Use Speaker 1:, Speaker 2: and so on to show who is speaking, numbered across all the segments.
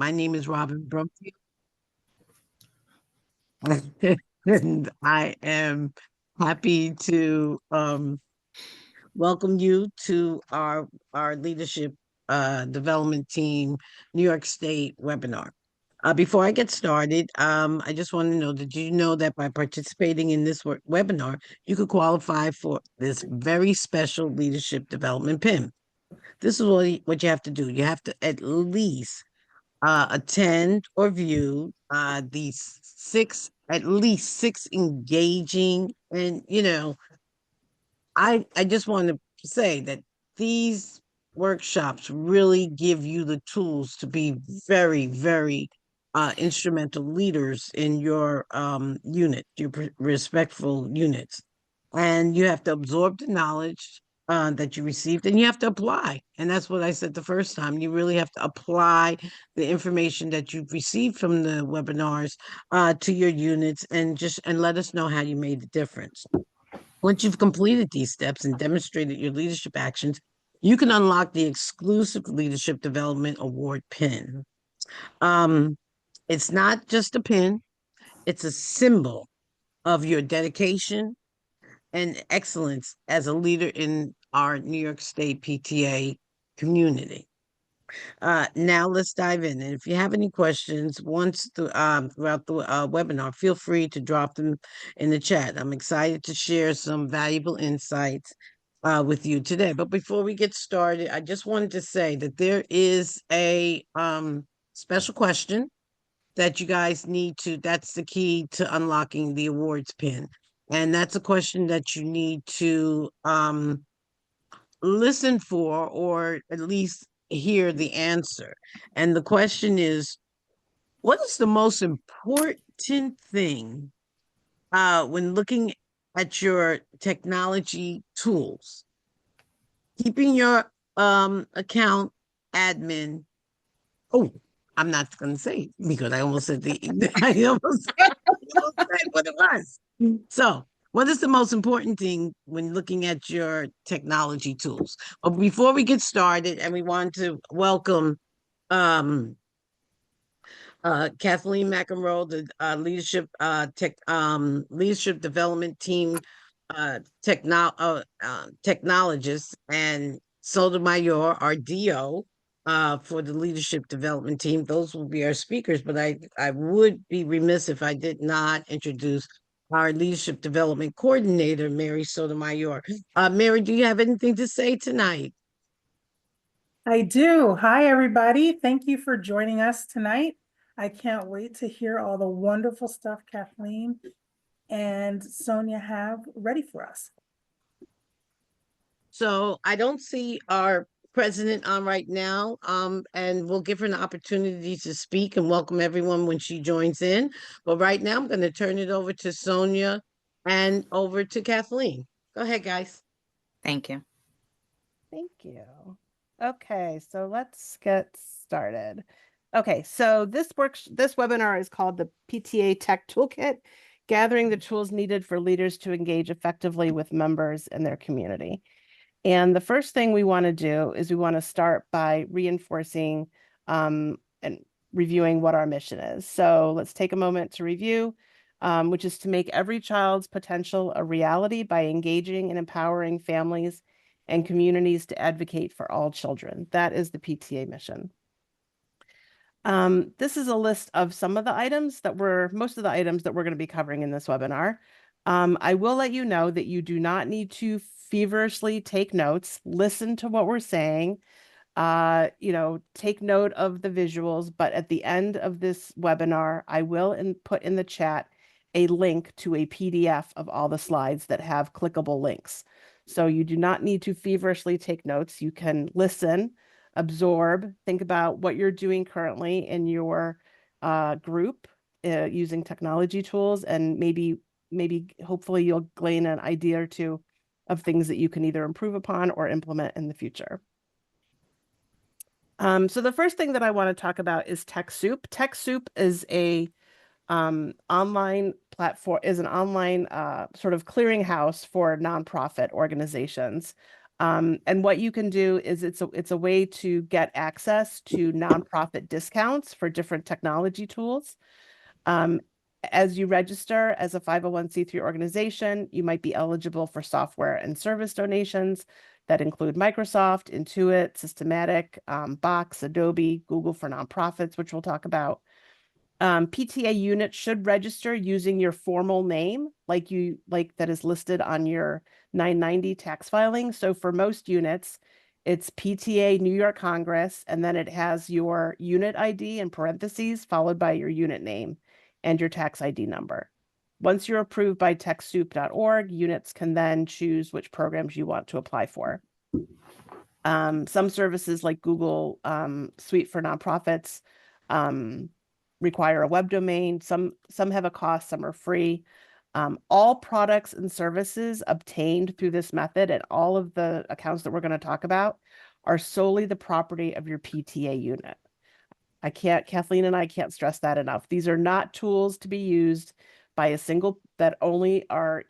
Speaker 1: My name is Robin Brumfield, and I am happy to welcome you to our leadership development team New York State webinar. Before I get started, I just want to know that you know that by participating in this webinar, you could qualify for this very special leadership development PIN. This is what you have to do. You have to at least attend or view these at least six engaging, and I just want to say that these workshops really give you the tools to be very, very instrumental leaders in your unit, your respectful units. And you have to absorb the knowledge that you received, and you have to apply. And that's what I said the first time. You really have to apply the information that you've received from the webinars to your units, and let us know how you made the difference. Once you've completed these steps and demonstrated your leadership actions, you can unlock the exclusive Leadership Development Award pin. Um, it's not just a pin, it's a symbol of your dedication and excellence as a leader in our New York State PTA community. Now let's dive in. And if you have any questions throughout the webinar, feel free to drop them in the chat. I'm excited to share some valuable insights with you today. But before we get started, I just wanted to say that there is a special question that you guys need to, that's the key to unlocking the awards pin. And that's a question that you need to listen for, or at least hear the answer. And the question is, what is the most important thing when looking at your technology tools? Keeping your account admin. Oh, I'm not going to say because I almost said I almost said what it was. So, what is the most important thing when looking at your technology tools? But before we get started, and we want to welcome Kathleen McEnroe, the leadership development team technologist, and Sotomayor, our DO, for the leadership development team. Those will be our speakers, but I would be remiss if I did not introduce our leadership development coordinator, Mary Sotomayor. Mary, do you have anything to say tonight?
Speaker 2: I do. Hi, everybody. Thank you for joining us tonight. I can't wait to hear all the wonderful stuff Kathleen and Sonia have ready for us.
Speaker 1: So I don't see our president on right now, and we'll give her an opportunity to speak and welcome everyone when she joins in. But right now, I'm going to turn it over to Sonia and over to Kathleen. Go ahead, guys.
Speaker 3: Thank you.
Speaker 4: Thank you. Okay, so let's get started. Okay, so this webinar is called the PTA Tech Toolkit, gathering the tools needed for leaders to engage effectively with members in their community. And the first thing we want to do is we want to start by reinforcing and reviewing what our mission is. So let's take a moment to review, which is to make every child's potential a reality by engaging and empowering families and communities to advocate for all children. That is the PTA mission. This is a list of some of the items most of the items that we're going to be covering in this webinar. I will let you know that you do not need to feverishly take notes. Listen to what we're saying. Take note of the visuals, but at the end of this webinar, I will put in the chat a link to a PDF of all the slides that have clickable links. So you do not need to feverishly take notes. You can listen, absorb, think about what you're doing currently in your group using technology tools, and maybe hopefully you'll glean an idea or two of things that you can either improve upon or implement in the future. So the first thing that I want to talk about is TechSoup. TechSoup is a online platform, is an online sort of clearinghouse for nonprofit organizations. And what you can do is it's a way to get access to nonprofit discounts for different technology tools. As you register as a 501c3 organization, you might be eligible for software and service donations that include Microsoft, Intuit, Systematic, Box, Adobe, Google for Nonprofits, which we'll talk about. PTA units should register using your formal name, like that is listed on your 990 tax filing. So for most units, it's PTA New York Congress, and then it has your unit ID in parentheses, followed by your unit name and your tax ID number. Once you're approved by TechSoup.org, units can then choose which programs you want to apply for. Some services like Google Suite for Nonprofits require a web domain. Some have a cost, some are free. All products and services obtained through this method and all of the accounts that we're going to talk about are solely the property of your PTA unit. Kathleen and I can't stress that enough. These are not tools to be used by a single, that only are,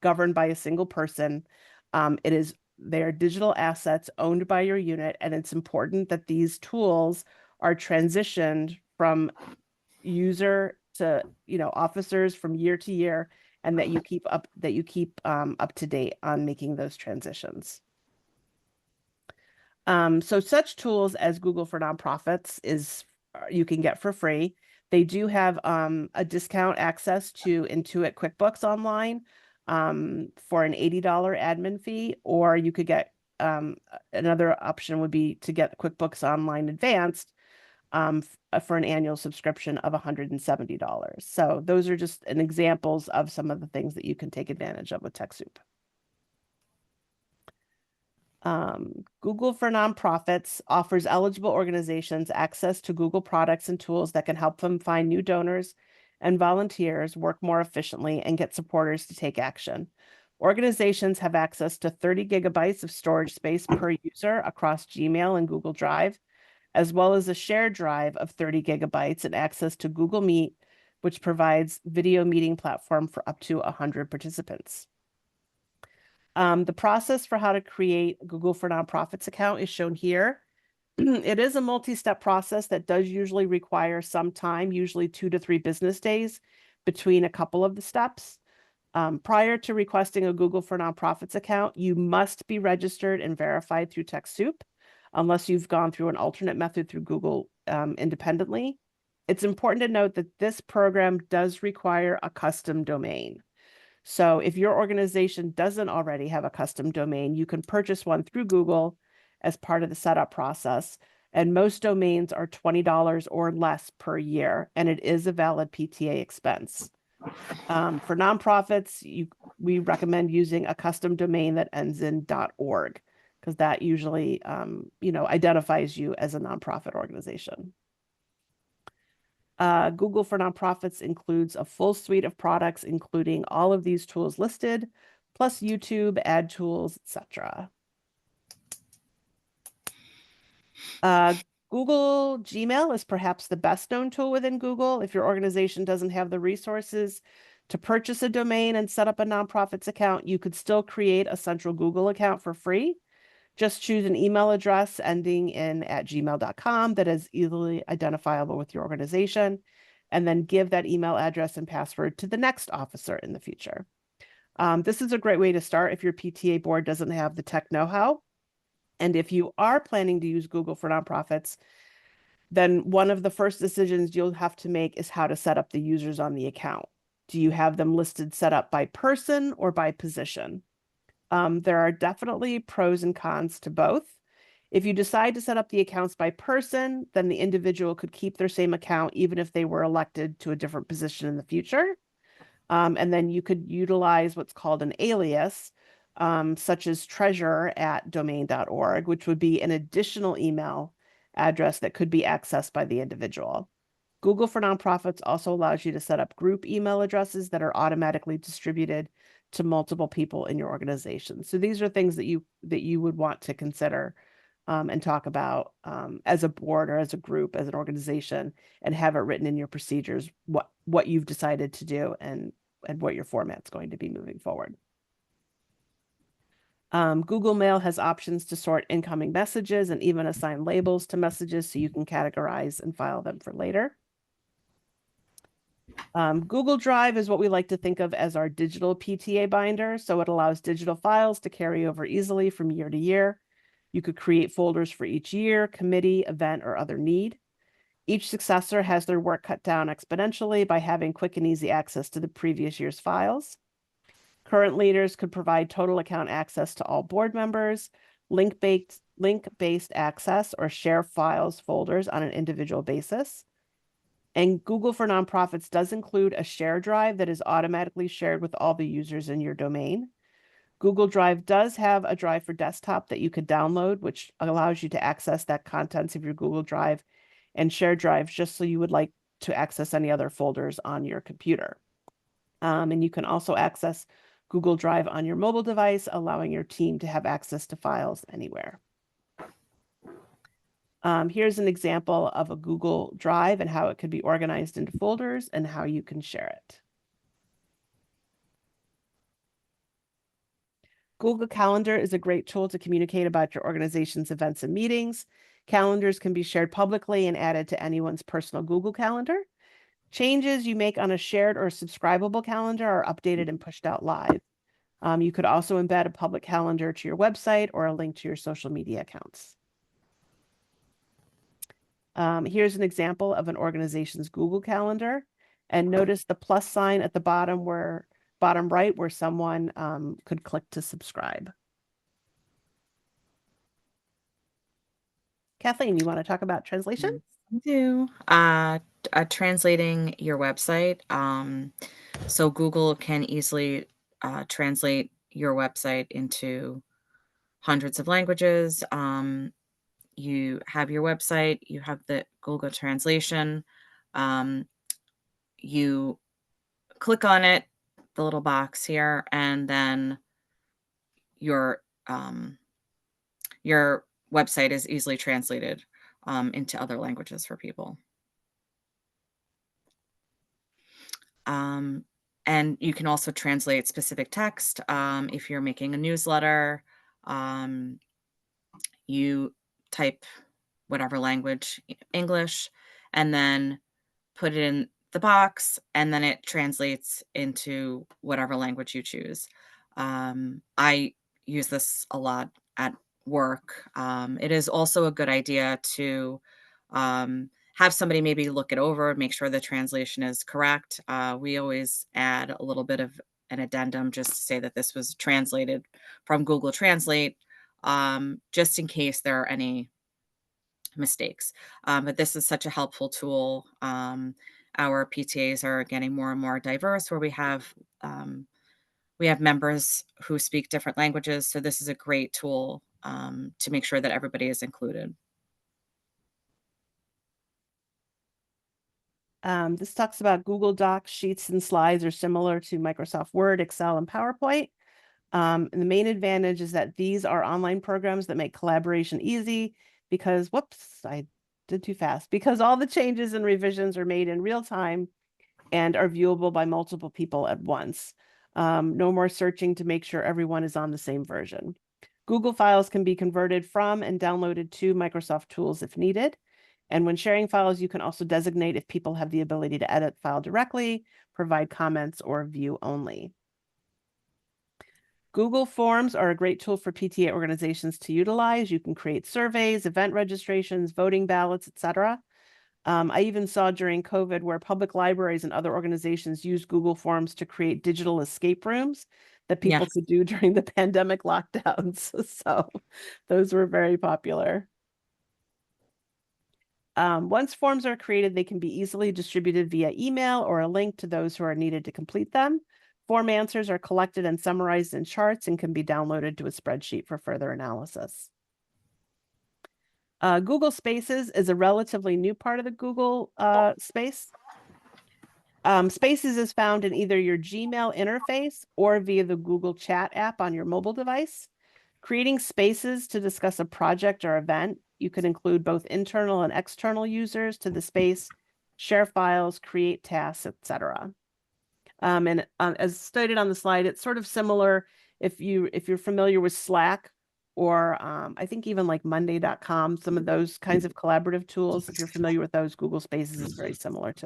Speaker 4: governed by a single person. They're digital assets owned by your unit, and it's important that these tools are transitioned from user to, officers from year to year, and that you keep up to date on making those transitions. So such tools as Google for Nonprofits you can get for free. They do have a discount access to Intuit QuickBooks Online for an $80 admin fee, or you could get another option would be to get QuickBooks Online Advanced for an annual subscription of $170. So those are just examples of some of the things that you can take advantage of with TechSoup. Google for Nonprofits offers eligible organizations access to Google products and tools that can help them find new donors and volunteers, work more efficiently, and get supporters to take action. Organizations have access to 30 gigabytes of storage space per user across Gmail and Google Drive, as well as a shared drive of 30 gigabytes and access to Google Meet, which provides video meeting platform for up to 100 participants. The process for how to create a Google for Nonprofits account is shown here. It is a multi-step process that does usually require some time, usually 2 to 3 business days between a couple of the steps. Prior to requesting a Google for Nonprofits account, you must be registered and verified through TechSoup, unless you've gone through an alternate method through Google independently. It's important to note that this program does require a custom domain. So if your organization doesn't already have a custom domain, you can purchase one through Google as part of the setup process. And most domains are $20 or less per year, and it is a valid PTA expense. For nonprofits, we recommend using a custom domain that ends in .org, because that usually identifies you as a nonprofit organization. Google for Nonprofits includes a full suite of products, including all of these tools listed, plus YouTube, ad tools, etc. Google Gmail is perhaps the best known tool within Google. If your organization doesn't have the resources to purchase a domain and set up a nonprofits account, you could still create a central Google account for free. Just choose an email address ending in @gmail.com that is easily identifiable with your organization, and then give that email address and password to the next officer in the future. This is a great way to start if your PTA board doesn't have the tech know-how. And if you are planning to use Google for Nonprofits, then one of the first decisions you'll have to make is how to set up the users on the account. Do you have them listed set up by person or by position? There are definitely pros and cons to both. If you decide to set up the accounts by person, then the individual could keep their same account even if they were elected to a different position in the future. And then you could utilize what's called an alias, such as treasurer@domain.org, which would be an additional email address that could be accessed by the individual. Google for Nonprofits also allows you to set up group email addresses that are automatically distributed to multiple people in your organization. So these are things that you would want to consider and talk about as a board or as a group, as an organization, and have it written in your procedures, what you've decided to do and what your format's going to be moving forward. Google Mail has options to sort incoming messages and even assign labels to messages so you can categorize and file them for later. Google Drive is what we like to think of as our digital PTA binder. So it allows digital files to carry over easily from year to year. You could create folders for each year, committee, event, or other need. Each successor has their work cut down exponentially by having quick and easy access to the previous year's files. Current leaders could provide total account access to all board members, link-based access, or share files folders on an individual basis. And Google for Nonprofits does include a share drive that is automatically shared with all the users in your domain. Google Drive does have a drive for desktop that you could download, which allows you to access that contents of your Google Drive and share drives just so you would like to access any other folders on your computer. And you can also access Google Drive on your mobile device, allowing your team to have access to files anywhere. Here's an example of a Google Drive and how it could be organized into folders and how you can share it. Google Calendar is a great tool to communicate about your organization's events and meetings. Calendars can be shared publicly and added to anyone's personal Google Calendar. Changes you make on a shared or subscribable calendar are updated and pushed out live. You could also embed a public calendar to your website or a link to your social media accounts. Here's an example of an organization's Google Calendar. And notice the plus sign at the bottom right where someone could click to subscribe. Kathleen, you want to talk about translation?
Speaker 3: I do. Translating your website. So Google can easily translate your website into hundreds of languages. You have your website, you have the Google translation. You click on it, the little box here, and then your website is easily translated into other languages for people. And you can also translate specific text. If you're making a newsletter, you type whatever language, English, and then put it in the box, and then it translates into whatever language you choose. I use this a lot at work. It is also a good idea to have somebody maybe look it over, make sure the translation is correct. We always add a little bit of an addendum just to say that this was translated from Google Translate, just in case there are any mistakes. But this is such a helpful tool. Our PTAs are getting more and more diverse, where we have members who speak different languages. So this is a great tool to make sure that everybody is included.
Speaker 4: This talks about Google Docs, Sheets, and Slides are similar to Microsoft Word, Excel, and PowerPoint. And the main advantage is that these are online programs that make collaboration easy because, whoops, I did too fast, because all the changes and revisions are made in real time and are viewable by multiple people at once. No more searching to make sure everyone is on the same version. Google files can be converted from and downloaded to Microsoft tools if needed. And when sharing files, you can also designate if people have the ability to edit file directly, provide comments, or view only. Google Forms are a great tool for PTA organizations to utilize. You can create surveys, event registrations, voting ballots, etc. I even saw during COVID where public libraries and other organizations used Google Forms to create digital escape rooms that people could do during the pandemic lockdowns. So those were very popular. Once forms are created, they can be easily distributed via email or a link to those who are needed to complete them. Form answers are collected and summarized in charts and can be downloaded to a spreadsheet for further analysis. Google Spaces is a relatively new part of the Google space. Spaces is found in either your Gmail interface or via the Google Chat app on your mobile device. Creating spaces to discuss a project or event, you could include both internal and external users to the space, share files, create tasks, etc. And as stated on the slide, it's sort of similar if you're familiar with Slack or I think even like Monday.com, some of those kinds of collaborative tools, if you're familiar with those, Google Spaces is very similar to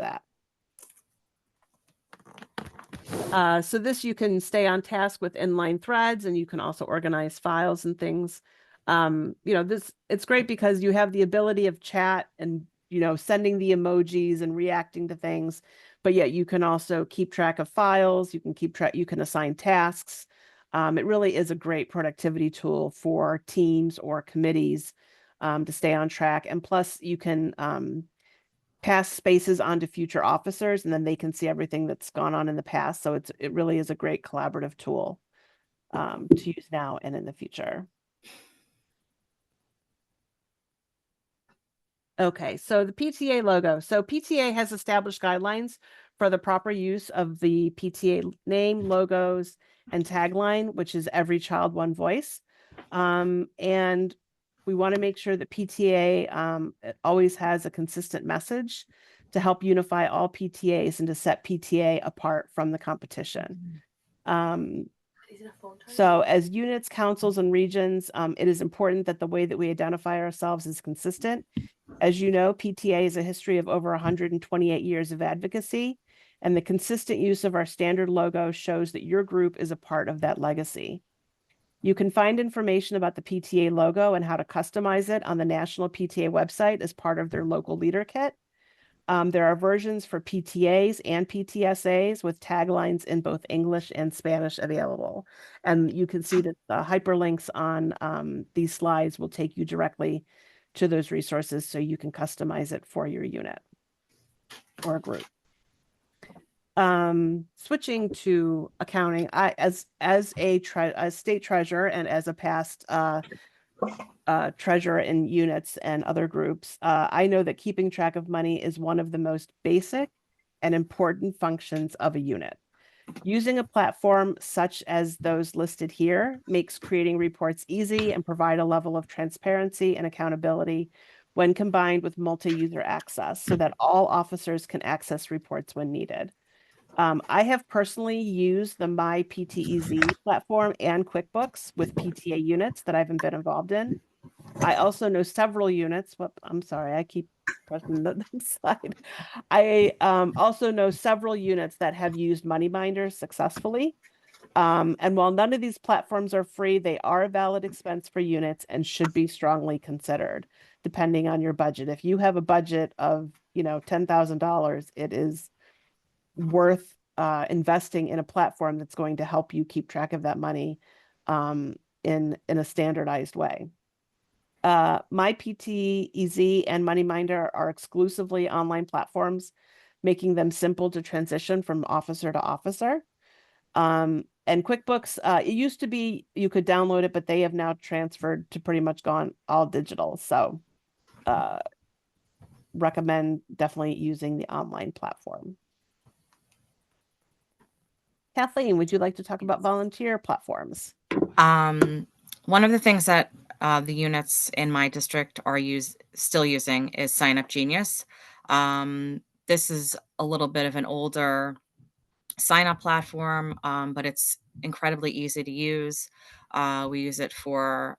Speaker 4: that. So this, you can stay on task with inline threads, and you can also organize files and things. It's great because you have the ability of chat and, sending the emojis and reacting to things, but yet you can also keep track of files. You can assign tasks. It really is a great productivity tool for teams or committees to stay on track. And plus you can pass spaces on to future officers, and then they can see everything that's gone on in the past. So it really is a great collaborative tool to use now and in the future. Okay, so the PTA logo. So PTA has established guidelines for the proper use of the PTA name, logos, and tagline, which is every child, one voice. And we want to make sure that PTA always has a consistent message to help unify all PTAs and to set PTA apart from the competition. So as units, councils, and regions, it is important that the way that we identify ourselves is consistent. As you know, PTA is a history of over 128 years of advocacy, and the consistent use of our standard logo shows that your group is a part of that legacy. You can find information about the PTA logo and how to customize it on the National PTA website as part of their local leader kit. There are versions for PTAs and PTSAs with taglines in both English and Spanish available. And you can see that the hyperlinks on these slides will take you directly to those resources so you can customize it for your unit or group. Switching to accounting, as a state treasurer and as a past treasurer in units and other groups, I know that keeping track of money is one of the most basic and important functions of a unit. Using a platform such as those listed here makes creating reports easy and provide a level of transparency and accountability when combined with multi-user access so that all officers can access reports when needed. I have personally used the My PTEZ platform and QuickBooks with PTA units that I've been involved in. I also know several units. I'm sorry, I keep pressing the slide. I also know several units that have used MoneyMinder successfully. And while none of these platforms are free, they are a valid expense for units and should be strongly considered, depending on your budget. If you have a budget of, $10,000, it is worth investing in a platform that's going to help you keep track of that money in a standardized way. My PTEZ and MoneyMinder are exclusively online platforms, making them simple to transition from officer to officer. And QuickBooks, it used to be you could download it, but they have now transferred to pretty much gone all digital. So recommend definitely using the online platform. Kathleen, would you like to talk about volunteer platforms?
Speaker 3: One of the things that the units in my district are still using is Sign Up Genius. This is a little bit of an older sign up platform, but it's incredibly easy to use. We use it for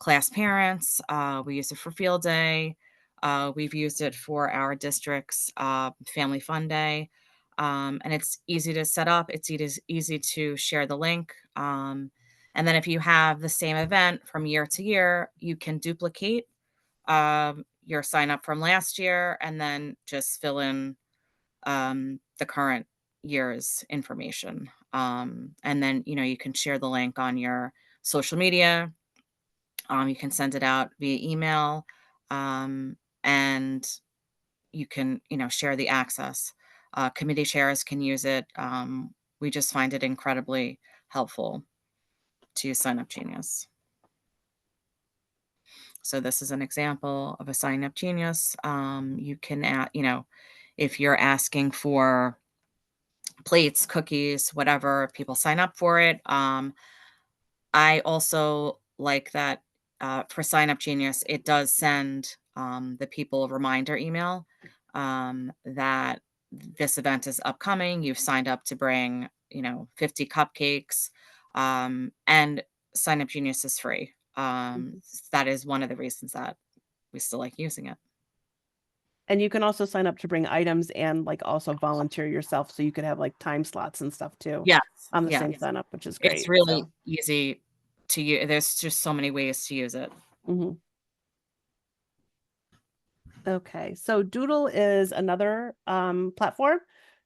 Speaker 3: class parents. We use it for field day. We've used it for our district's family fun day. And it's easy to set up. It's easy to share the link. And then if you have the same event from year to year, you can duplicate your sign up from last year and then just fill in the current year's information. And then, you can share the link on your social media. You can send it out via email, and you can, share the access. Committee chairs can use it. We just find it incredibly helpful to use Sign Up Genius. So this is an example of a Sign Up Genius. You can add, if you're asking for plates, cookies, whatever, people sign up for it. I also like that for Sign Up Genius, it does send the people a reminder email that this event is upcoming. You've signed up to bring, 50 cupcakes. And Sign Up Genius is free. That is one of the reasons that we still like using it.
Speaker 4: And you can also sign up to bring items and like also volunteer yourself. So you could have like time slots and stuff too
Speaker 3: Yes.
Speaker 4: on the
Speaker 3: Yes.
Speaker 4: same sign up, which is
Speaker 3: It's
Speaker 4: great.
Speaker 3: really
Speaker 4: So,
Speaker 3: easy to use. There's just so many ways to use it.
Speaker 4: mhm. Okay, so Doodle is another platform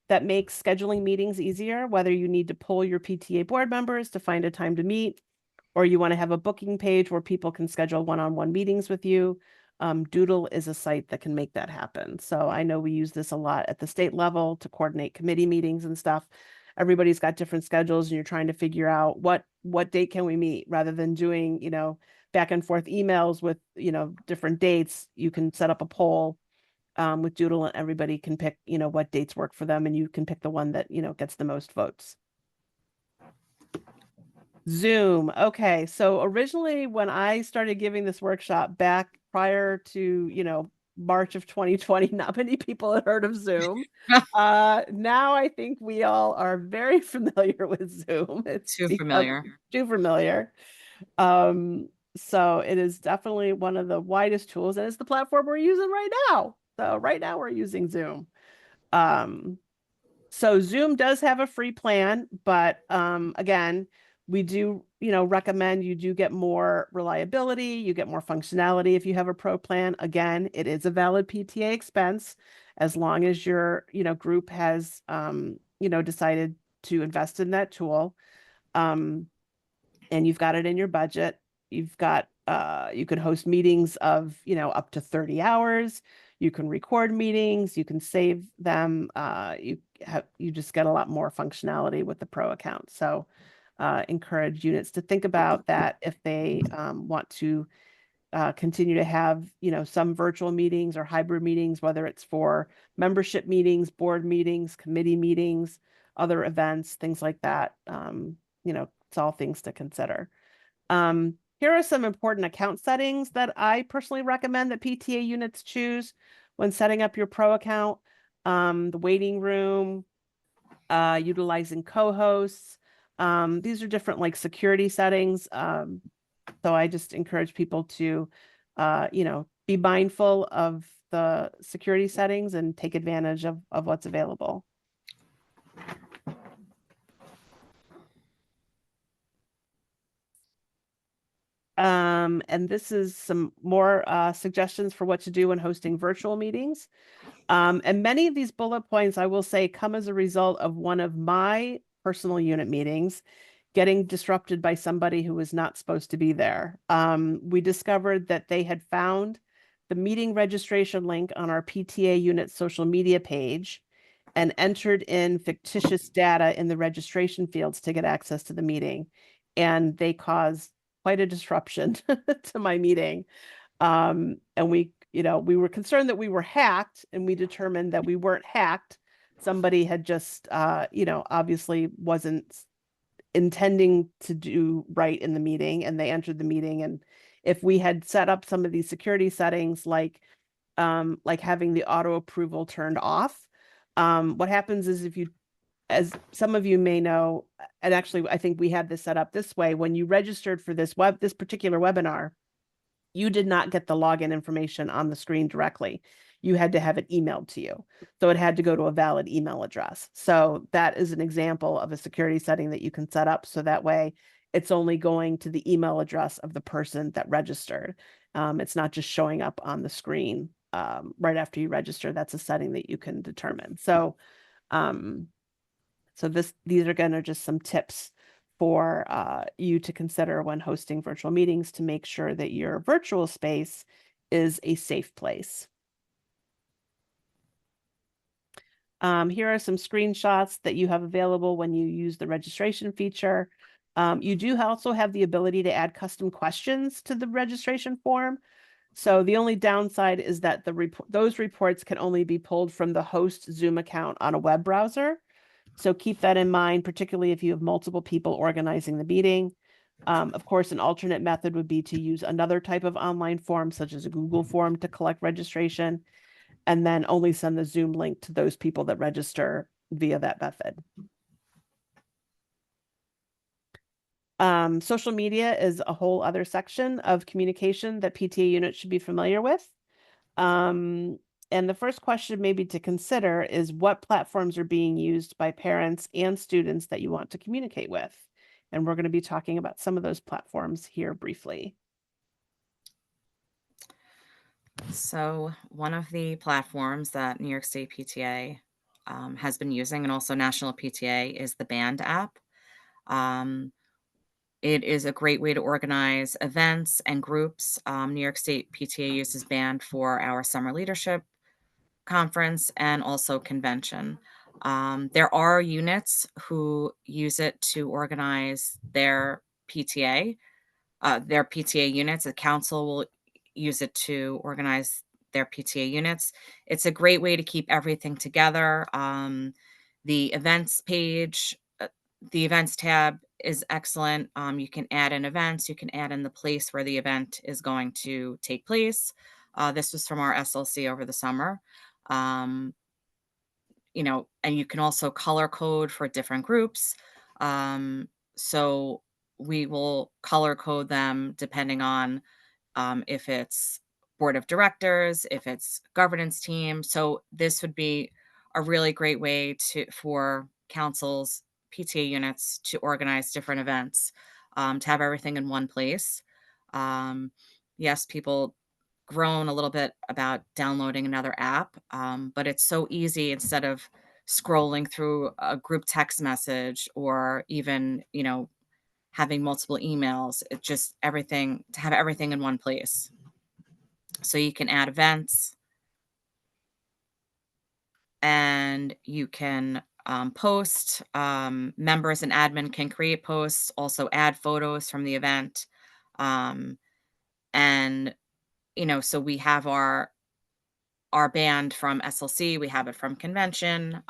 Speaker 4: that makes scheduling meetings easier, whether you need to poll your PTA board members to find a time to meet, or you want to have a booking page where people can schedule one-on-one meetings with you. Doodle is a site that can make that happen. So I know we use this a lot at the state level to coordinate committee meetings and stuff. Everybody's got different schedules and you're trying to figure out what date can we meet rather than doing, back and forth emails with, different dates. You can set up a poll with Doodle and everybody can pick, what dates work for them and you can pick the one that, gets the most votes. Zoom. Okay. So originally when I started giving this workshop back prior to, March of 2020, not many people had heard of Zoom. Now I think we all are very familiar with Zoom. It's
Speaker 3: Too familiar.
Speaker 4: too familiar. So it is definitely one of the widest tools and it's the platform we're using right now. So right now we're using Zoom. So Zoom does have a free plan, but again, we do, recommend you do get more reliability, you get more functionality if you have a pro plan. Again, it is a valid PTA expense as long as your, group has, decided to invest in that tool. And you've got it in your budget. You've got, you can host meetings of, up to 30 hours. You can record meetings, you can save them. You just get a lot more functionality with the pro account. So encourage units to think about that if they want to continue to have, some virtual meetings or hybrid meetings, whether it's for membership meetings, board meetings, committee meetings, other events, things like that. It's all things to consider. Here are some important account settings that I personally recommend that PTA units choose when setting up your pro account. The waiting room, utilizing co-hosts. These are different like security settings. So I just encourage people to, be mindful of the security settings and take advantage of what's available. And this is some more suggestions for what to do when hosting virtual meetings. And many of these bullet points, I will say, come as a result of one of my personal unit meetings getting disrupted by somebody who was not supposed to be there. We discovered that they had found the meeting registration link on our PTA unit social media page and entered in fictitious data in the registration fields to get access to the meeting. And they caused quite a disruption to my meeting. And we were concerned that we were hacked and we determined that we weren't hacked. Somebody had just, obviously wasn't intending to do right in the meeting and they entered the meeting. And if we had set up some of these security settings, like having the auto approval turned off, what happens is as some of you may know, and actually I think we had this set up this way, when you registered for this particular webinar, you did not get the login information on the screen directly. You had to have it emailed to you. So it had to go to a valid email address. So that is an example of a security setting that you can set up. So that way it's only going to the email address of the person that registered. It's not just showing up on the screen right after you register. That's a setting that you can determine. So, these are going to just some tips for you to consider when hosting virtual meetings to make sure that your virtual space is a safe place. Here are some screenshots that you have available when you use the registration feature. You do also have the ability to add custom questions to the registration form. So the only downside is that those reports can only be pulled from the host Zoom account on a web browser. So keep that in mind, particularly if you have multiple people organizing the meeting. Of course, an alternate method would be to use another type of online form, such as a Google form to collect registration, and then only send the Zoom link to those people that register via that method. Social media is a whole other section of communication that PTA units should be familiar with. And the first question maybe to consider is what platforms are being used by parents and students that you want to communicate with. And we're going to be talking about some of those platforms here briefly.
Speaker 3: So one of the platforms that New York State PTA has been using, and also National PTA, is the Band app. Um, it is a great way to organize events and groups. New York State PTA uses Band for our summer leadership conference and also convention. There are units who use it to organize their PTA units. The council will use it to organize their PTA units. It's a great way to keep everything together. The events page, the events tab is excellent. You can add in events, you can add in the place where the event is going to take place. This was from our SLC over the summer. Um, and you can also color code for different groups. So we will color code them depending on if it's board of directors, if it's governance team. So this would be a really great way for councils, PTA units to organize different events, to have everything in one place. Yes, people groan a little bit about downloading another app, but it's so easy instead of scrolling through a group text message or even, having multiple emails. It just everything to have everything in one place. So you can add events and you can post. Members and admin can create posts, also add photos from the event. Um, and, so we have our band from SLC, we have it from convention.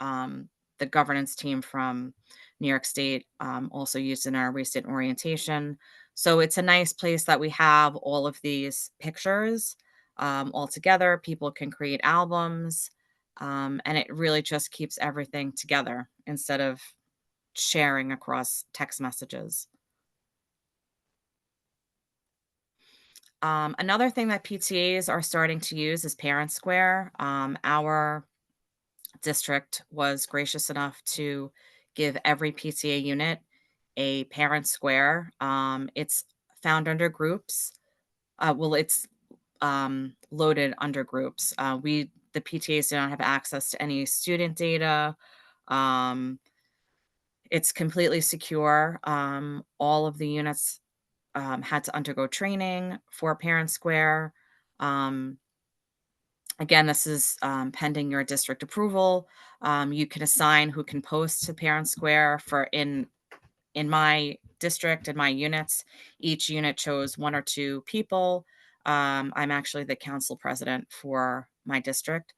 Speaker 3: The governance team from New York State also used in our recent orientation. So it's a nice place that we have all of these pictures all together. People can create albums, and it really just keeps everything together instead of sharing across text messages. Another thing that PTAs are starting to use is Parent Square. Our district was gracious enough to give every PTA unit a parent square. It's found under groups. It's loaded under groups. The PTAs do not have access to any student data. Um, it's completely secure. All of the units had to undergo training for Parent Square. Um, Again, this is pending your district approval. You can assign who can post to Parent Square. In my district, in my units, each unit chose 1 or 2 people. I'm actually the council president for my district.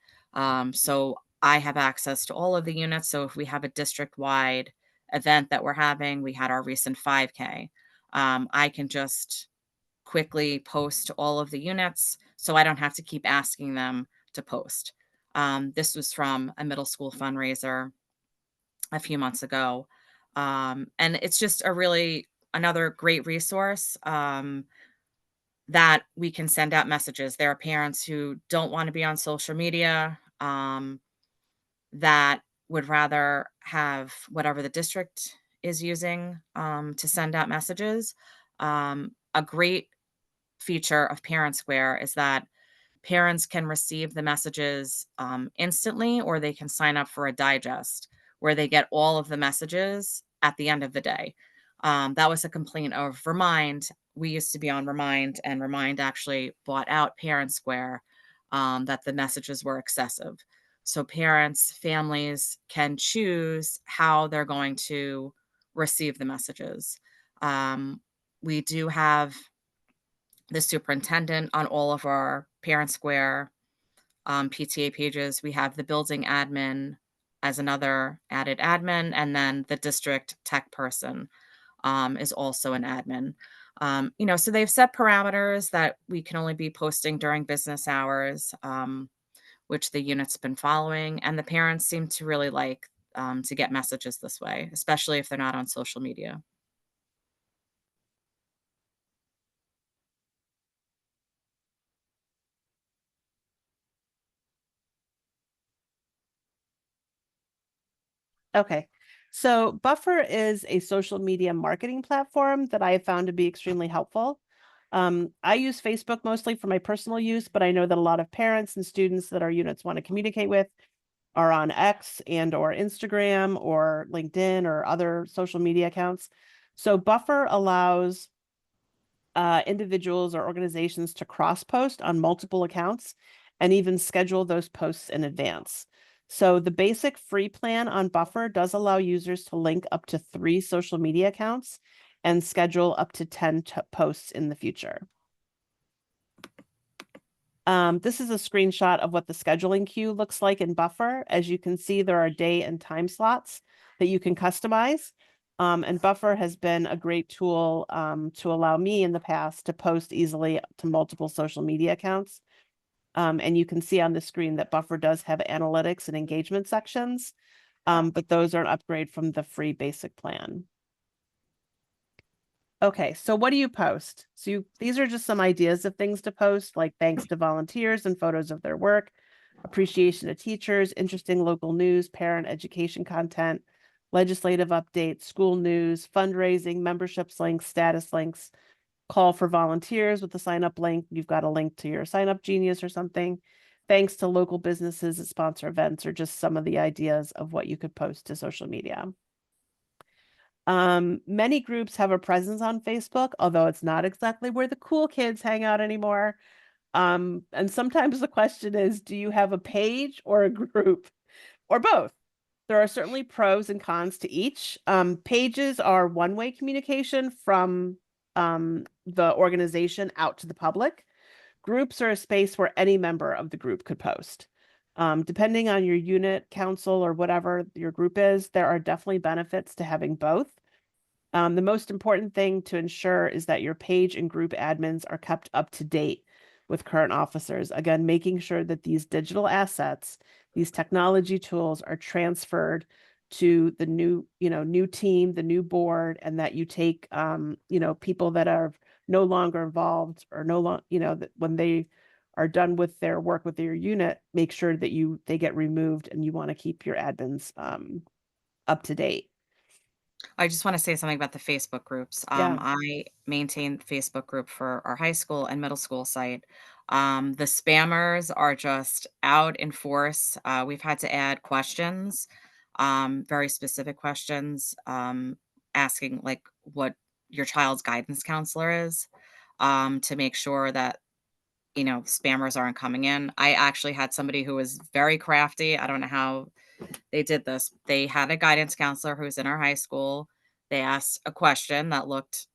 Speaker 3: So I have access to all of the units. So if we have a district-wide event that we're having, we had our recent 5K. I can just quickly post to all of the units so I don't have to keep asking them to post. This was from a middle school fundraiser a few months ago. And it's just another great resource that we can send out messages. There are parents who don't want to be on social media, that would rather have whatever the district is using to send out messages. A great feature of Parent Square is that parents can receive the messages instantly, or they can sign up for a digest where they get all of the messages at the end of the day. That was a complaint of Remind. We used to be on Remind, and Remind actually bought out Parent Square, that the messages were excessive. So parents, families can choose how they're going to receive the messages. We do have the superintendent on all of our Parent Square PTA pages. We have the building admin as another added admin, and then the district tech person is also an admin. So they've set parameters that we can only be posting during business hours, which the unit's been following, and the parents seem to really like to get messages this way, especially if they're not on social media.
Speaker 4: Okay. So Buffer is a social media marketing platform that I have found to be extremely helpful. I use Facebook mostly for my personal use, but I know that a lot of parents and students that our units want to communicate with are on X and or Instagram or LinkedIn or other social media accounts. So Buffer allows individuals or organizations to cross post on multiple accounts and even schedule those posts in advance. So the basic free plan on Buffer does allow users to link up to 3 social media accounts and schedule up to 10 posts in the future. This is a screenshot of what the scheduling queue looks like in Buffer. As you can see, there are day and time slots that you can customize. And Buffer has been a great tool to allow me in the past to post easily to multiple social media accounts. And you can see on the screen that Buffer does have analytics and engagement sections, but those are an upgrade from the free basic plan. Okay, so what do you post? So these are just some ideas of things to post, like thanks to volunteers and photos of their work, appreciation of teachers, interesting local news, parent education content, legislative updates, school news, fundraising, memberships links, status links, call for volunteers with the sign up link. You've got a link to your sign up genius or something. Thanks to local businesses that sponsor events, or just some of the ideas of what you could post to social media. Many groups have a presence on Facebook, although it's not exactly where the cool kids hang out anymore. And sometimes the question is, do you have a page or a group or both? There are certainly pros and cons to each. Pages are one-way communication from the organization out to the public. Groups are a space where any member of the group could post. Depending on your unit, council, or whatever your group is, there are definitely benefits to having both. The most important thing to ensure is that your page and group admins are kept up to date with current officers. Again, making sure that these digital assets, these technology tools are transferred to the new team, the new board, and that you take, people that are no longer involved or no longer, that when they are done with their work with your unit, make sure that they get removed, and you want to keep your admins up to date.
Speaker 3: I just want to say something about the Facebook groups.
Speaker 4: Yeah.
Speaker 3: I maintain the Facebook group for our high school and middle school site. The spammers are just out in force. We've had to add questions, very specific questions, asking like what your child's guidance counselor is, to make sure that spammers aren't coming in. I actually had somebody who was very crafty. I don't know how they did this. They had a guidance counselor who's in our high school. They asked a question that looked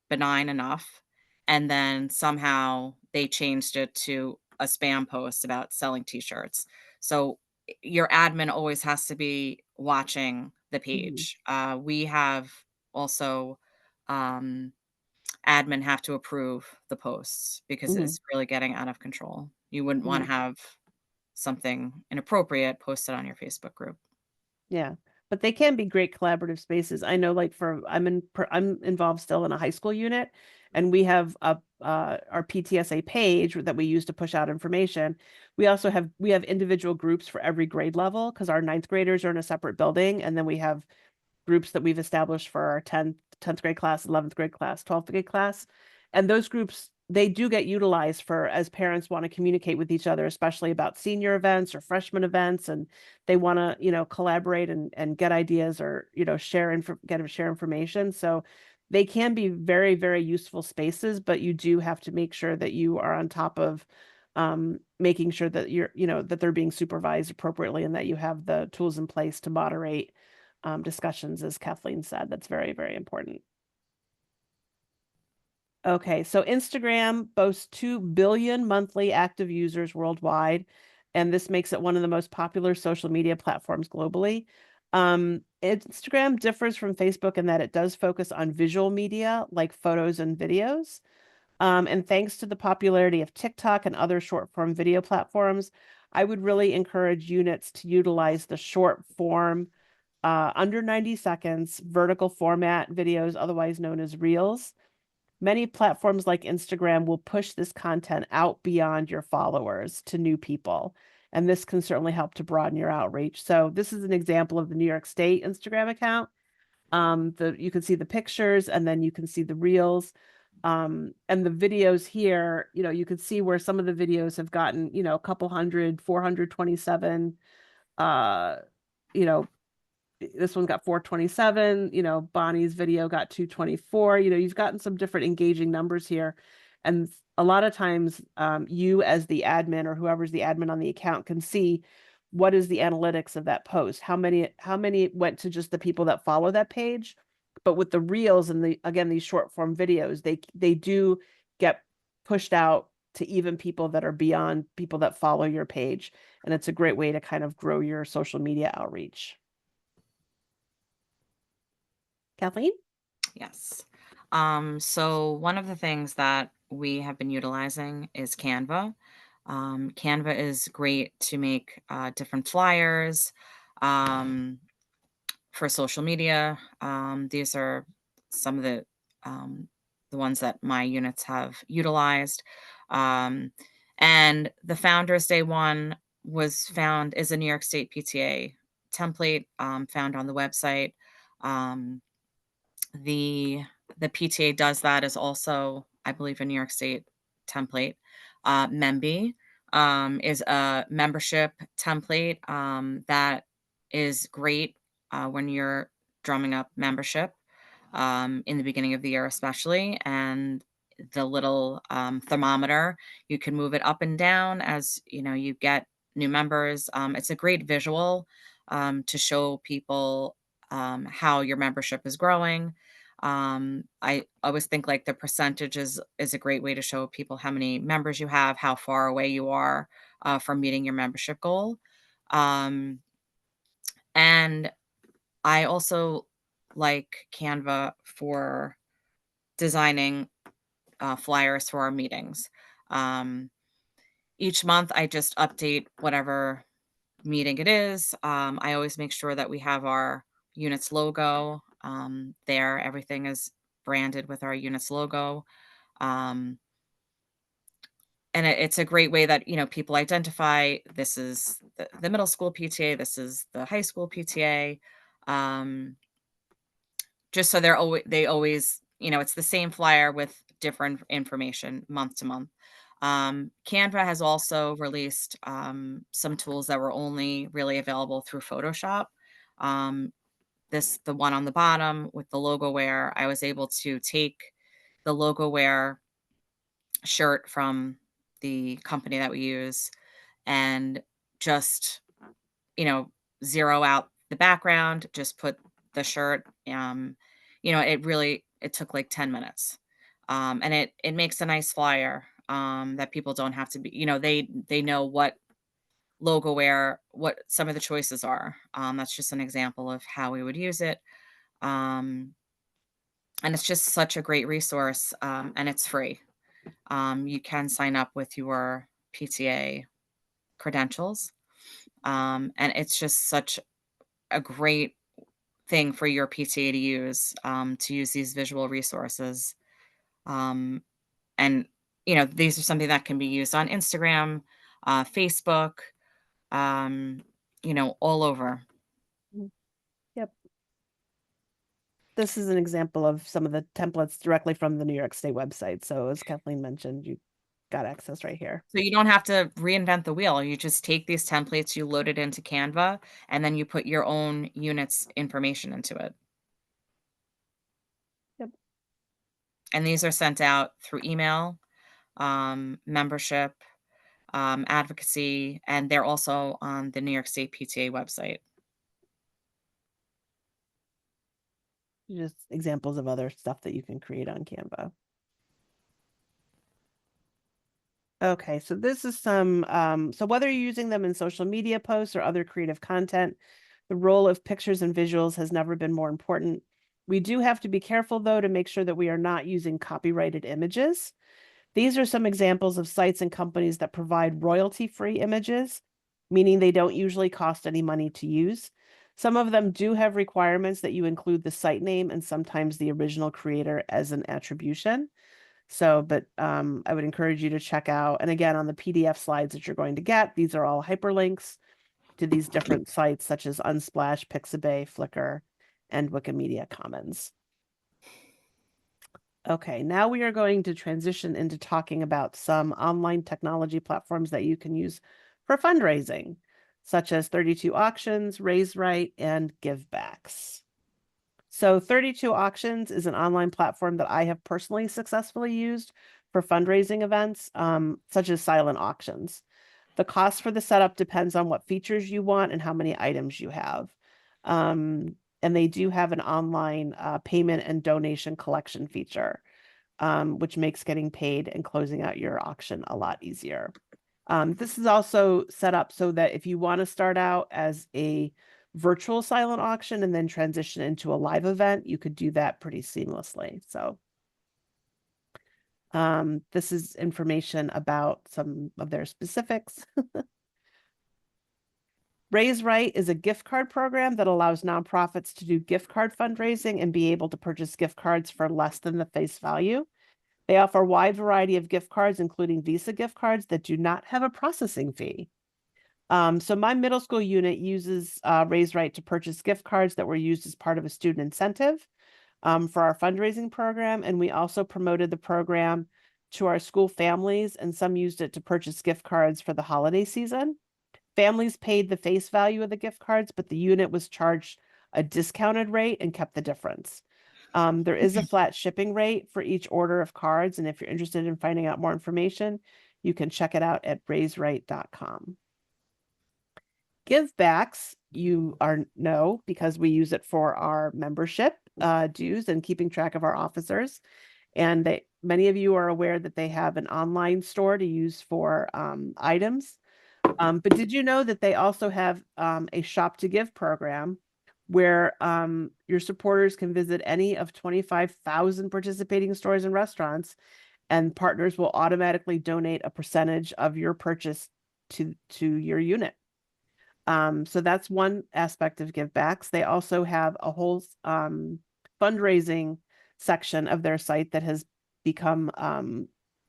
Speaker 3: benign enough, and then somehow they changed it to a spam post about selling t-shirts. So your admin always has to be watching the
Speaker 4: Mhm.
Speaker 3: page. We have also um, admin have to approve the posts because
Speaker 4: Mhm.
Speaker 3: it's really getting out of control. You wouldn't want
Speaker 4: Mhm.
Speaker 3: to have something inappropriate posted on your Facebook group.
Speaker 4: Yeah, but they can be great collaborative spaces. I know, like I'm involved still in a high school unit, and we have our PTSA page that we use to push out information. We have individual groups for every grade level because our ninth graders are in a separate building, and then we have groups that we've established for our 10th grade class, 11th grade class, 12th grade class. And those groups, they do get utilized for as parents want to communicate with each other, especially about senior events or freshman events. And they want to, collaborate and get ideas or, share information. So they can be very, very useful spaces, but you do have to make sure that you are on top of making sure that that they're being supervised appropriately and that you have the tools in place to moderate discussions, as Kathleen said. That's very, very important. Okay, so Instagram boasts 2 billion monthly active users worldwide, and this makes it one of the most popular social media platforms globally. Instagram differs from Facebook in that it does focus on visual media like photos and videos. And thanks to the popularity of TikTok and other short form video platforms, I would really encourage units to utilize the short form under 90 seconds, vertical format videos, otherwise known as Reels. Many platforms like Instagram will push this content out beyond your followers to new people. And this can certainly help to broaden your outreach. So this is an example of the New York State Instagram account. You can see the pictures, and then you can see the reels. And the videos here, you can see where some of the videos have gotten, a couple hundred, 427, this one got 427, Bonnie's video got 224, you've gotten some different engaging numbers here. And a lot of times, you as the admin or whoever's the admin on the account can see what is the analytics of that post, how many went to just the people that follow that page. But with the reels and these short form videos, they do get pushed out to even people that are beyond people that follow your page. And it's a great way to kind of grow your social media outreach. Kathleen?
Speaker 3: Yes. So one of the things that we have been utilizing is Canva. Canva is great to make different flyers for social media. These are some of the ones that my units have utilized. And the Founders Day one is a New York State PTA template found on the website. The PTA does that is also, I believe, a New York State template. Memby is a membership template that is great when you're drumming up membership in the beginning of the year, especially. And the little thermometer, you can move it up and down as you get new members. It's a great visual to show people how your membership is growing. I always think like the percentage is a great way to show people how many members you have, how far away you are from meeting your membership goal. And I also like Canva for designing flyers for our meetings. Each month I just update whatever meeting it is. I always make sure that we have our unit's logo there. Everything is branded with our unit's logo. And it's a great way that, people identify this is the middle school PTA, this is the high school PTA. Just so they always, it's the same flyer with different information month to month. Canva has also released some tools that were only really available through Photoshop. The one on the bottom with the logo wear, I was able to take the logo wear shirt from the company that we use and just, zero out the background, just put the shirt. It took like 10 minutes. And it makes a nice flyer that people don't have to be, they know what logo wear, what some of the choices are. That's just an example of how we would use it. And it's just such a great resource, and it's free. You can sign up with your PTA credentials. And it's just such a great thing for your PTA to use these visual resources. And, these are something that can be used on Instagram, Facebook, all over.
Speaker 4: Yep. This is an example of some of the templates directly from the New York State website. So as Kathleen mentioned, you got access right here.
Speaker 3: So you don't have to reinvent the wheel. You just take these templates, you load it into Canva, and then you put your own unit's information into it.
Speaker 4: Yep.
Speaker 3: And these are sent out through email, membership, advocacy, and they're also on the New York State PTA website.
Speaker 4: Just examples of other stuff that you can create on Canva. Okay, so this is some, so whether you're using them in social media posts or other creative content, the role of pictures and visuals has never been more important. We do have to be careful, though, to make sure that we are not using copyrighted images. These are some examples of sites and companies that provide royalty-free images, meaning they don't usually cost any money to use. Some of them do have requirements that you include the site name and sometimes the original creator as an attribution. So, but I would encourage you to check out, and again, on the PDF slides that you're going to get, these are all hyperlinks to these different sites such as Unsplash, Pixabay, Flickr, and Wikimedia Commons. Okay, now we are going to transition into talking about some online technology platforms that you can use for fundraising, such as 32 Auctions, RaiseRight, and Givebacks. So 32 Auctions is an online platform that I have personally successfully used for fundraising events, such as silent auctions. The cost for the setup depends on what features you want and how many items you have. And they do have an online payment and donation collection feature, which makes getting paid and closing out your auction a lot easier. This is also set up so that if you want to start out as a virtual silent auction and then transition into a live event, you could do that pretty seamlessly. So this is information about some of their specifics. RaiseRight is a gift card program that allows nonprofits to do gift card fundraising and be able to purchase gift cards for less than the face value. They offer a wide variety of gift cards, including Visa gift cards that do not have a processing fee. So my middle school unit uses RaiseRight to purchase gift cards that were used as part of a student incentive for our fundraising program. And we also promoted the program to our school families, and some used it to purchase gift cards for the holiday season. Families paid the face value of the gift cards, but the unit was charged a discounted rate and kept the difference. There is a flat shipping rate for each order of cards, and if you're interested in finding out more information, you can check it out at raiseright.com. Givebacks, you know, because we use it for our membership dues and keeping track of our officers. And many of you are aware that they have an online store to use for items. But did you know that they also have a Shop to Give program where your supporters can visit any of 25,000 participating stores and restaurants, and partners will automatically donate a percentage of your purchase to your unit. So that's one aspect of Givebacks. They also have a whole fundraising section of their site that has become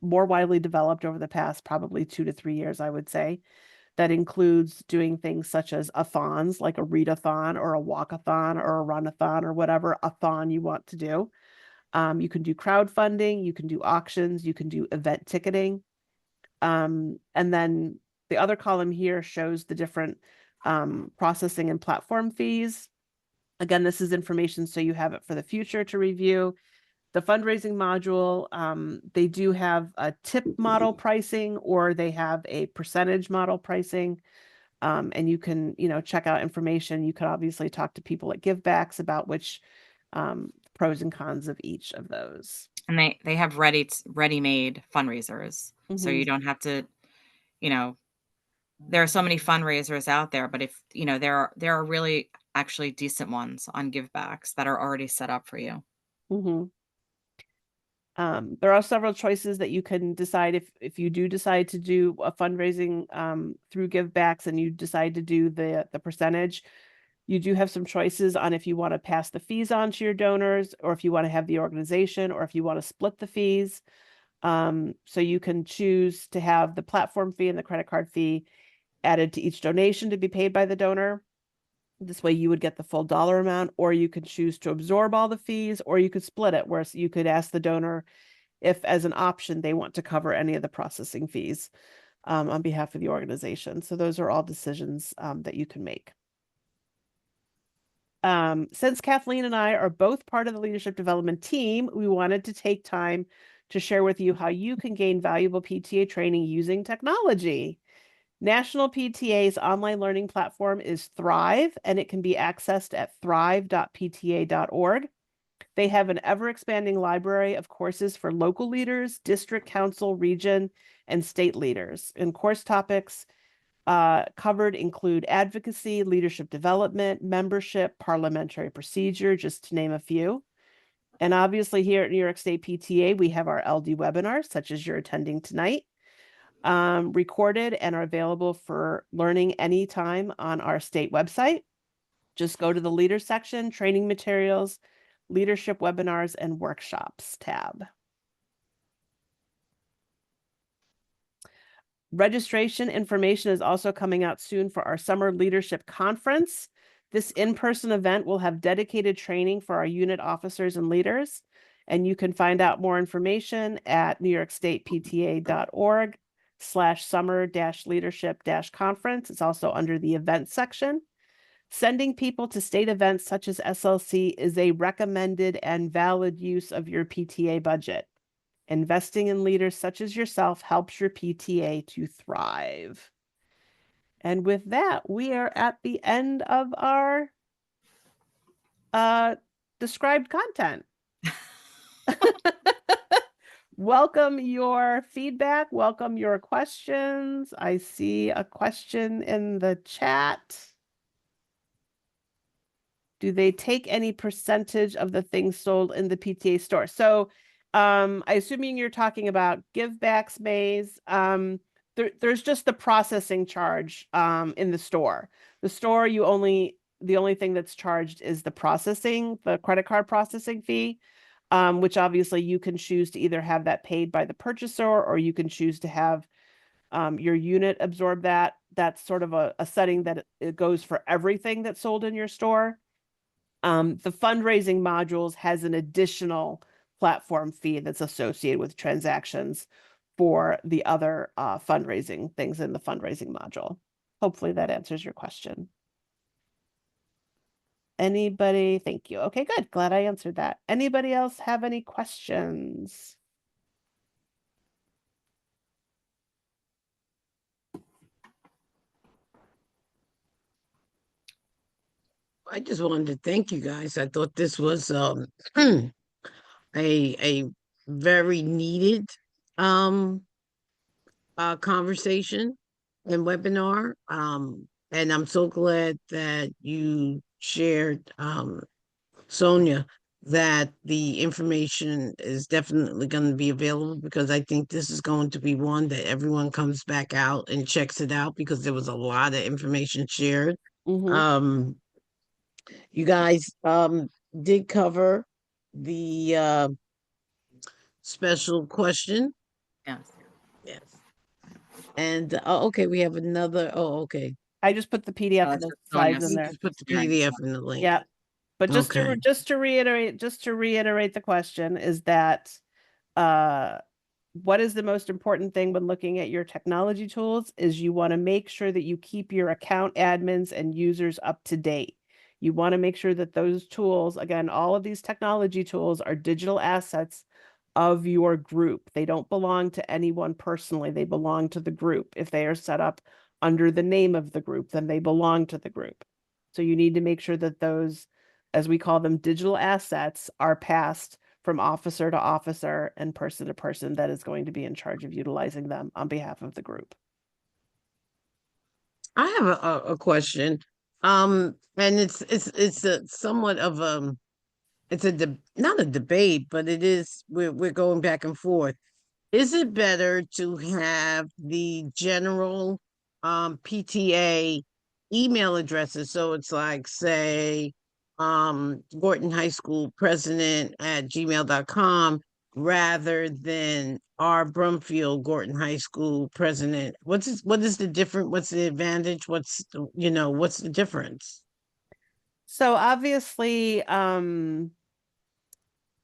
Speaker 4: more widely developed over the past probably 2 to 3 years, I would say. That includes doing things such as a-thons, like a read-a-thon or a walk-a-thon or a run-a-thon or whatever a-thon you want to do. You can do crowdfunding, you can do auctions, you can do event ticketing. And then the other column here shows the different processing and platform fees. Again, this is information so you have it for the future to review. The fundraising module, they do have a tip model pricing, or they have a percentage model pricing. And you can, check out information. You can obviously talk to people at Givebacks about which pros and cons of each of those.
Speaker 3: And they have ready-made fundraisers. So you don't have to, there are so many fundraisers out there, but if, there are really actually decent ones on Givebacks that are already set up for you.
Speaker 4: There are several choices that you can decide if you do decide to do a fundraising through Givebacks and you decide to do the percentage. You do have some choices on if you want to pass the fees on to your donors, or if you want to have the organization, or if you want to split the fees. So you can choose to have the platform fee and the credit card fee added to each donation to be paid by the donor. This way you would get the full dollar amount, or you could choose to absorb all the fees, or you could split it, where you could ask the donor if, as an option, they want to cover any of the processing fees on behalf of the organization. So those are all decisions that you can make. Since Kathleen and I are both part of the leadership development team, we wanted to take time to share with you how you can gain valuable PTA training using technology. National PTA's online learning platform is Thrive, and it can be accessed at thrive.pta.org. They have an ever-expanding library of courses for local leaders, district council, region, and state leaders. And course topics covered include advocacy, leadership development, membership, parliamentary procedure, just to name a few. And obviously here at New York State PTA, we have our LD webinars, such as you're attending tonight, recorded and are available for learning anytime on our state website. Just go to the leader section, training materials, leadership webinars, and workshops tab. Registration information is also coming out soon for our Summer Leadership Conference. This in-person event will have dedicated training for our unit officers and leaders. And you can find out more information at newyorkstatepta.org/summer-leadership-conference. It's also under the events section. Sending people to state events such as SLC is a recommended and valid use of your PTA budget. Investing in leaders such as yourself helps your PTA to thrive. And with that, we are at the end of our described content. Welcome your feedback. Welcome your questions. I see a question in the chat. Do they take any percentage of the things sold in the PTA store? So I assuming you're talking about givebacks, Maze. There's just the processing charge in the store. The store, the only thing that's charged is the credit card processing fee, which obviously you can choose to either have that paid by the purchaser, or you can choose to have your unit absorb that. That's sort of a setting that it goes for everything that's sold in your store. The fundraising modules has an additional platform fee that's associated with transactions for the other fundraising things in the fundraising module. Hopefully that answers your question. Anybody? Thank you. Okay, good. Glad I answered that. Anybody else have any questions?
Speaker 1: I just wanted to thank you guys. I thought this was a very needed um conversation and webinar. And I'm so glad that you shared, Sonia, that the information is definitely going to be available, because I think this is going to be one that everyone comes back out and checks it out, because there was a lot of information shared. Um, you guys did cover the special question.
Speaker 3: Yes.
Speaker 1: Yes. And okay, we have another. Oh, okay.
Speaker 4: I just put the PDF of
Speaker 3: That's
Speaker 4: the
Speaker 3: what
Speaker 4: slides
Speaker 3: Sonia's
Speaker 4: in
Speaker 1: You
Speaker 4: there.
Speaker 1: just put the
Speaker 3: sharing.
Speaker 1: PDF in the link.
Speaker 4: Yeah. But just
Speaker 1: Okay.
Speaker 4: to reiterate the question is that what is the most important thing when looking at your technology tools is you want to make sure that you keep your account admins and users up to date. You want to make sure that those tools, again, all of these technology tools are digital assets of your group. They don't belong to anyone personally. They belong to the group. If they are set up under the name of the group, then they belong to the group. So you need to make sure that those, as we call them, digital assets, are passed from officer to officer and person to person that is going to be in charge of utilizing them on behalf of the group.
Speaker 1: I have a question. And it's a somewhat of it's not a debate, but it is, we're going back and forth. Is it better to have the general PTA email addresses? So it's like, say, Gorton High School president at gmail.com, rather than our Brumfield Gorton High School president. What is the difference? What's the advantage? What's the difference?
Speaker 4: So obviously,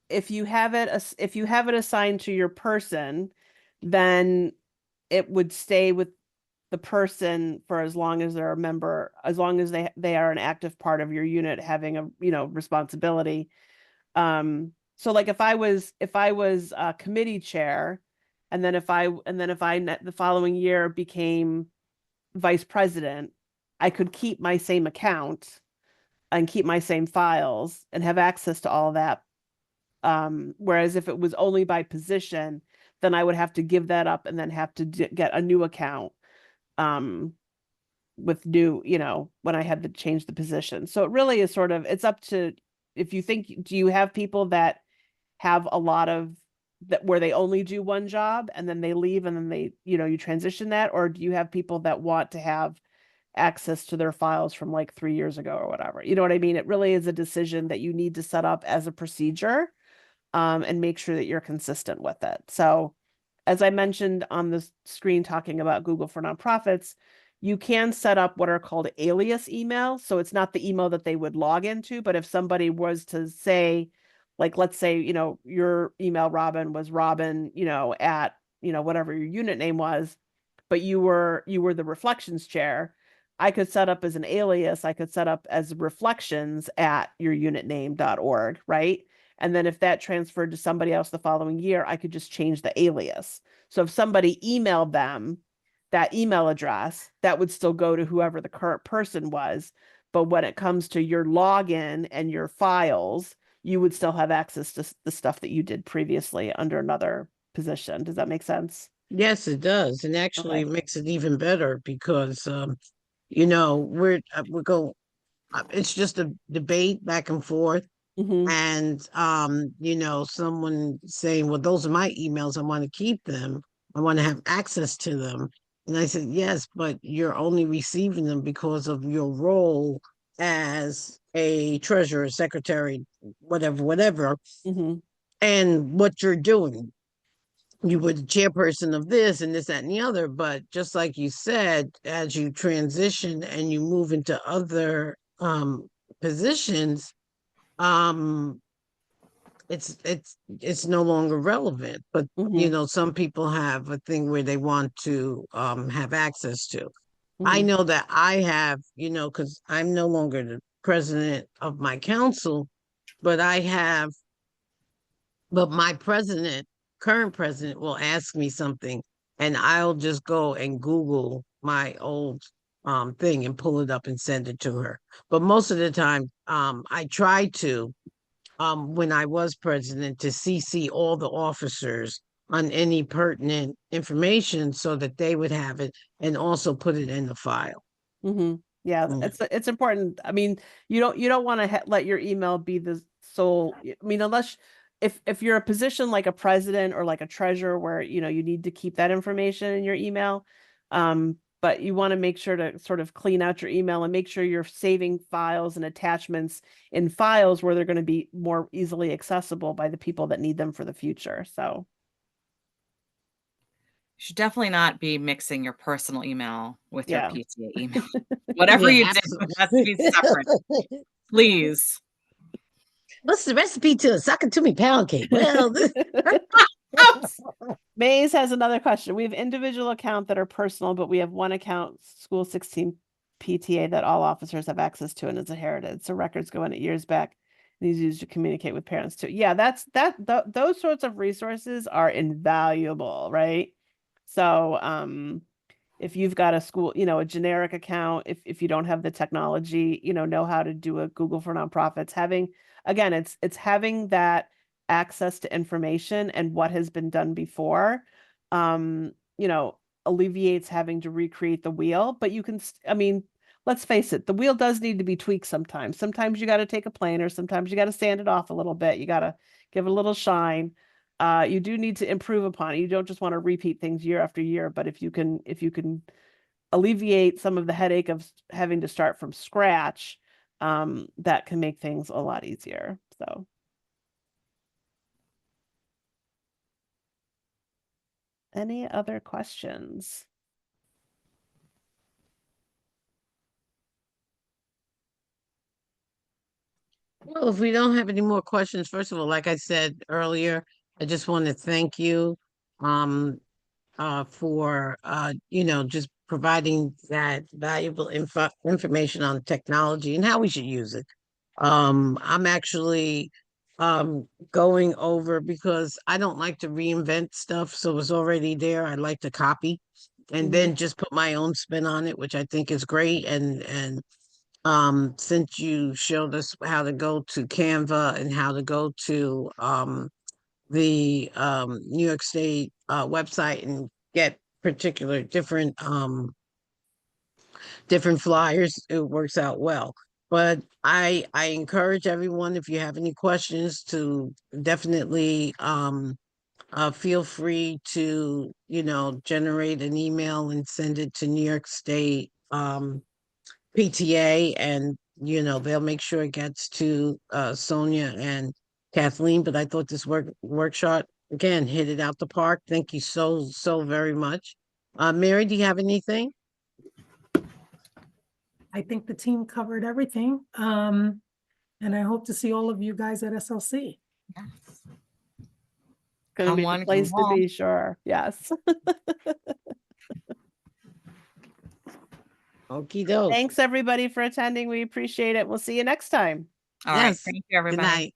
Speaker 4: if you have it assigned to your person, then it would stay with the person for as long as they're a member, as long as they are an active part of your unit having a responsibility. So like if I was a committee chair, and then if I the following year became vice president, I could keep my same account and keep my same files and have access to all of that. Whereas if it was only by position, then I would have to give that up and then have to get a new account with new, when I had to change the position. So it really is sort of, it's up to, if you think, do you have people that have a lot of that where they only do one job and then they leave and then they, you transition that, or do you have people that want to have access to their files from like 3 years ago or whatever? You know what I mean? It really is a decision that you need to set up as a procedure, and make sure that you're consistent with it. So as I mentioned on the screen talking about Google for Nonprofits, you can set up what are called alias email. So it's not the email that they would log into, but if somebody was to say, like, let's say, your email, Robin, was Robin, at, whatever your unit name was, but you were the reflections chair, I could set up as an alias, I could set up as reflections at yourunitname.org, right? And then if that transferred to somebody else the following year, I could just change the alias. So if somebody emailed them that email address, that would still go to whoever the current person was. But when it comes to your login and your files, you would still have access to the stuff that you did previously under another position. Does that make sense?
Speaker 1: Yes, it does, and actually
Speaker 4: Okay.
Speaker 1: it makes it even better because we're going. It's just a debate back and forth,
Speaker 4: Mm-hmm.
Speaker 1: and someone saying, "Well, those are my emails. I want to keep them. I want to have access to them." And I said, "Yes, but you're only receiving them because of your role as a treasurer, secretary, whatever, whatever,
Speaker 4: Mm-hmm.
Speaker 1: and what you're doing. You were the chairperson of this and this, that, and the other. But just like you said, as you transition and you move into other positions, um, it's no longer relevant. But
Speaker 4: Mm-hmm.
Speaker 1: some people have a thing where they want to have access to. I
Speaker 4: Mm-hmm.
Speaker 1: know that I have, because I'm no longer the president of my council, but I have but my current president will ask me something and I'll just go and Google my old thing and pull it up and send it to her. But most of the time, I try to, when I was president, to CC all the officers on any pertinent information so that they would have it and also put it in the file.
Speaker 4: Mm-hmm. Yeah,
Speaker 1: Yeah.
Speaker 4: it's important. I mean, you don't want to let your email be the sole. I mean, unless if you're a position like a president or like a treasurer where you need to keep that information in your email, but you want to make sure to sort of clean out your email and make sure you're saving files and attachments in files where they're going to be more easily accessible by the people that need them for the future. So
Speaker 3: You should definitely not be mixing your personal email with your
Speaker 4: yeah.
Speaker 3: PTA email. Whatever
Speaker 1: Yeah,
Speaker 3: you do, it has to be separate,
Speaker 1: absolutely.
Speaker 3: please.
Speaker 1: What's the recipe to a suck it to me pound cake? Well,
Speaker 3: Oops.
Speaker 4: Maze has another question. We have individual account that are personal, but we have one account, School 16 PTA, that all officers have access to and is inherited. So records go in at years back. These used to communicate with parents too. Yeah, those sorts of resources are invaluable, right? So if you've got a school, a generic account, if you don't have the technology, know how to do a Google for Nonprofits, again, it's having that access to information and what has been done before, um, alleviates having to recreate the wheel. But I mean, let's face it, the wheel does need to be tweaked sometimes. Sometimes you got to take a planer, sometimes you got to sand it off a little bit, you got to give it a little shine. You do need to improve upon it. You don't just want to repeat things year after year, but if you can alleviate some of the headache of having to start from scratch, that can make things a lot easier. So any other questions?
Speaker 1: well, if we don't have any more questions, first of all, like I said earlier, I just want to thank you um for just providing that valuable information on technology and how we should use it. I'm actually going over because I don't like to reinvent stuff, so it's already there. I like to copy and
Speaker 4: Mhm.
Speaker 1: then just put my own spin on it, which I think is great. And since you showed us how to go to Canva and how to go to the New York State website and get particular different flyers, it works out well. But I encourage everyone, if you have any questions, to definitely feel free to generate an email and send it to New York State PTA, and they'll make sure it gets to Sonia and Kathleen. But I thought this workshop again, hit it out the park. Thank you so, so very much. Mary, do you have anything?
Speaker 2: I think the team covered everything. And I hope to see all of you guys at SLC.
Speaker 3: Yes.
Speaker 4: Gonna
Speaker 3: Come
Speaker 4: be the
Speaker 3: one, come
Speaker 4: place to
Speaker 3: all.
Speaker 4: be, sure. Yes.
Speaker 1: Okie doke.
Speaker 4: Thanks everybody for attending. We appreciate it. We'll see you next time.
Speaker 3: All right.
Speaker 1: Yes.
Speaker 3: Thank you,
Speaker 1: Good
Speaker 3: everybody.
Speaker 1: night.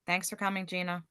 Speaker 3: Thanks for coming, Gina.